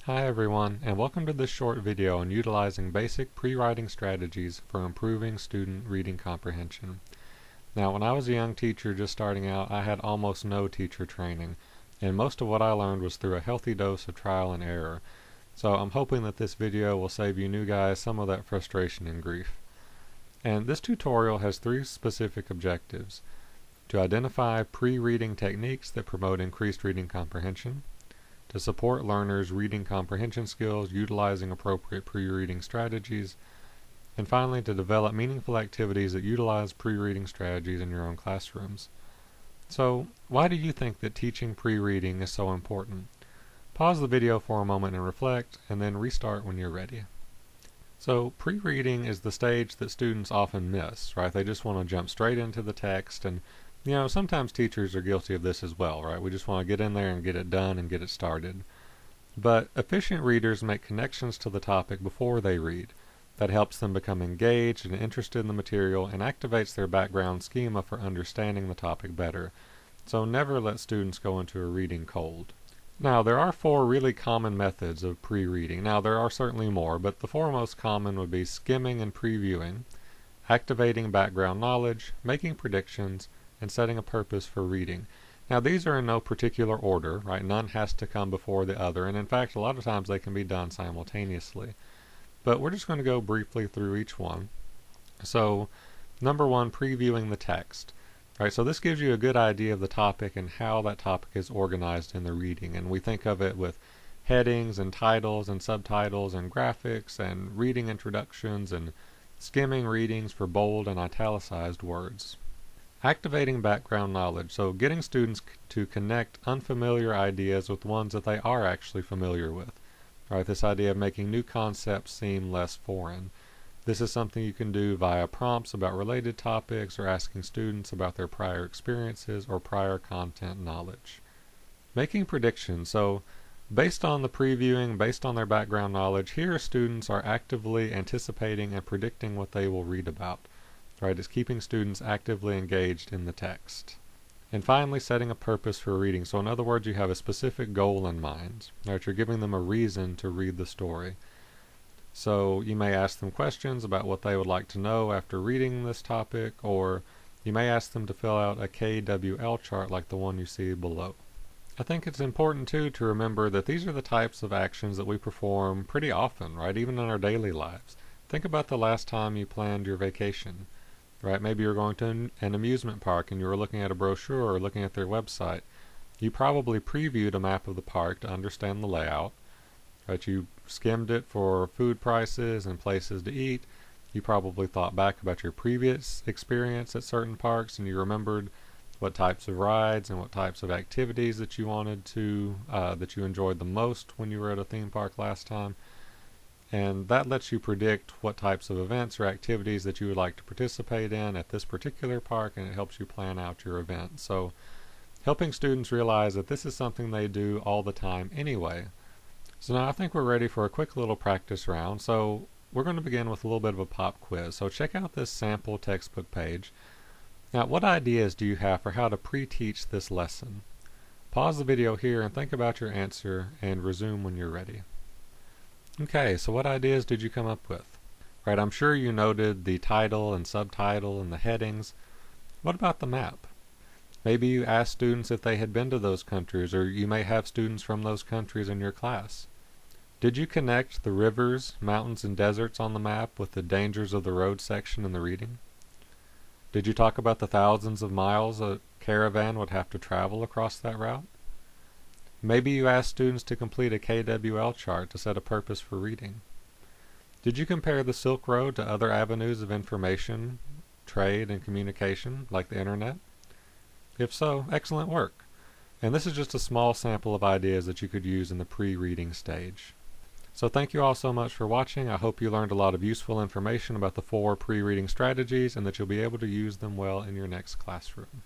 Hi everyone, and welcome to this short video on utilizing basic pre-writing strategies for improving student reading comprehension. Now, when I was a young teacher just starting out, I had almost no teacher training, and most of what I learned was through a healthy dose of trial and error. So I'm hoping that this video will save you new guys some of that frustration and grief. And this tutorial has three specific objectives: to identify pre-reading techniques that promote increased reading comprehension, to support learners' reading comprehension skills utilizing appropriate pre-reading strategies, and finally to develop meaningful activities that utilize pre-reading strategies in your own classrooms. So, why do you think that teaching pre-reading is so important? Pause the video for a moment and reflect, and then restart when you're ready. So, pre-reading is the stage that students often miss, right? They just want to jump straight into the text, and sometimes teachers are guilty of this as well, right? We just want to get in there and get it done and get it started. But efficient readers make connections to the topic before they read. That helps them become engaged and interested in the material and activates their background schema for understanding the topic better. So never let students go into a reading cold. Now, there are four really common methods of pre-reading. Now, there are certainly more, but the four most common would be skimming and previewing, activating background knowledge, making predictions, and setting a purpose for reading. Now, these are in no particular order, right? None has to come before the other, and in fact, a lot of times they can be done simultaneously. But we're just going to go briefly through each one. So, number one, previewing the text. Right, so this gives you a good idea of the topic and how that topic is organized in the reading, and we think of it with headings and titles and subtitles and graphics and reading introductions and skimming readings for bold and italicized words. Activating background knowledge, so getting students to connect unfamiliar ideas with ones that they are actually familiar with. Right, this idea of making new concepts seem less foreign. This is something you can do via prompts about related topics or asking students about their prior experiences or prior content knowledge. Making predictions, so based on the previewing, based on their background knowledge, here students are actively anticipating and predicting what they will read about. Right, it's keeping students actively engaged in the text. And finally, setting a purpose for reading. So in other words, you have a specific goal in mind. Right, you're giving them a reason to read the story. So you may ask them questions about what they would like to know after reading this topic, or you may ask them to fill out a KWL chart like the one you see below. I think it's important too to remember that these are the types of actions that we perform pretty often, right, even in our daily lives. Think about the last time you planned your vacation. Right, maybe you're going to an amusement park and you were looking at a brochure or looking at their website. You probably previewed a map of the park to understand the layout. Right, you skimmed it for food prices and places to eat. You probably thought back about your previous experience at certain parks and you remembered what types of rides and what types of activities that you wanted to, that you enjoyed the most when you were at a theme park last time. And that lets you predict what types of events or activities that you would like to participate in at this particular park, and it helps you plan out your event. So helping students realize that this is something they do all the time anyway. So now I think we're ready for a quick little practice round. So we're going to begin with a little bit of a pop quiz. So check out this sample textbook page. Now, what ideas do you have for how to pre-teach this lesson? Pause the video here and think about your answer and resume when you're ready. Okay, so what ideas did you come up with? Right, I'm sure you noted the title and subtitle and the headings. What about the map? Maybe you asked students if they had been to those countries, or you may have students from those countries in your class. Did you connect the rivers, mountains, and deserts on the map with the dangers of the road section in the reading? Did you talk about the thousands of miles a caravan would have to travel across that route? Maybe you asked students to complete a KWL chart to set a purpose for reading. Did you compare the Silk Road to other avenues of information, trade, and communication, like the internet? If so, excellent work. And this is just a small sample of ideas that you could use in the pre-reading stage. So thank you all so much for watching. I hope you learned a lot of useful information about the four pre-reading strategies and that you'll be able to use them well in your next classroom.